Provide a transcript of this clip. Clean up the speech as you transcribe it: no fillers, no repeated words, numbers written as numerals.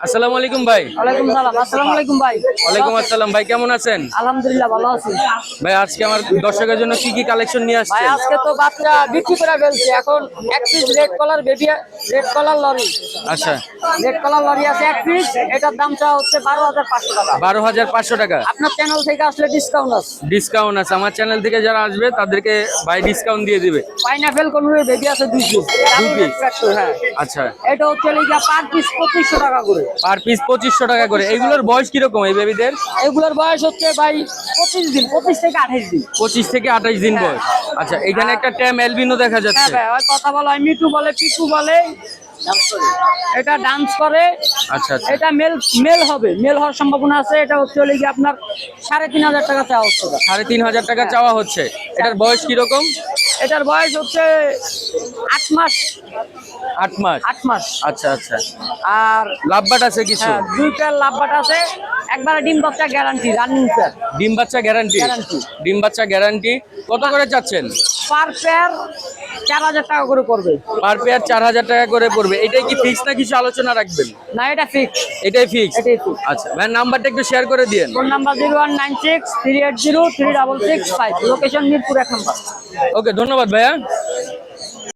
আসসালামু আলাইকুম ভাই। ওয়ালাইকুম সালাম। আসসালামু আলাইকুম ভাই। ওয়ালাইকুম আসসালাম ভাই, কেমন আছেন? আলহামদুলিল্লাহ ভালো আছি ভাই আজকে আমার দর্শকের জন্য কি কি কালেকশন নিয়ে ভাই। আসছেন? আজকে তো বাচ্চা বিক্রি করে ফেলছি, এখন এক পিস রেড কলার বেবি, রেড কলার লরি, আচ্ছা, রেড কলার লরি আছে এক পিস। এটার দামটা হচ্ছে 12,500 টাকা। 12,500 টাকা আপনার চ্যানেল থেকে আসলে ডিসকাউন্ট আছে। ডিসকাউন্ট আছে। আমার চ্যানেল থেকে যারা আসবে তাদেরকে ভাই ডিসকাউন্ট দিয়ে দিবে। পাইনাপেল কোনের বেবি আছে 2 পিস। দুই piece? হ্যাঁ, আচ্ছা, এটা হচ্ছে লিগা পার পিস 2500 টাকা করে। পার পিস 2500 টাকা করে। এইগুলোর বয়স কিরকম এই বেবিদের? এগুলোর বয়স হচ্ছে ভাই 25 দিন, 25 থেকে 28 দিন। 25 থেকে 28 দিন বয়স। আচ্ছা, এখানে একটা ট্যাম এলবিনো দেখা হ্যাঁ যাচ্ছে। ভাই, ওই কথা বলা হয়, মিটু বলে, পিকু বলে, এটা ডান্স করে। আচ্ছা আচ্ছা, এটা মেল মেল হবে, মেল হওয়ার সম্ভাবনা আছে। এটা হচ্ছে লিগে আপনার 3,500 টাকা চাওয়া হচ্ছে। 3,500 টাকা চাওয়া হচ্ছে। এটার বয়স কিরকম? এটার বয়স হচ্ছে 8 মাস। 8 মাস। 8 মাস। আচ্ছা আচ্ছা, আর লাভবাট আছে কিছু? হ্যাঁ, 2 পেয়ার লাভবাট আছে, একবারে ডিম বাচ্চা গ্যারান্টি, রানিং পেয়ার। ডিম বাচ্চা গ্যারান্টি? Guarantee। ডিম বাচ্চা গ্যারান্টি। কত করে চাচ্ছেন? পার পেয়ার 4,000 টাকা করে পড়বে। পার পেয়ার 4,000 টাকা করে পড়বে। এটাই কি ফিক্স না কিছু আলোচনা রাখবেন? না, এটা ফিক্স। এটাই ফিক্স। এটাই ফিক্স। আচ্ছা ভাই, নাম্বারটা একটু শেয়ার করে দিয়েন। ফোন নাম্বার 0196 380 3665, লোকেশন মিরপুর 1 নম্বর। ওকে, ধন্যবাদ ভাইয়া।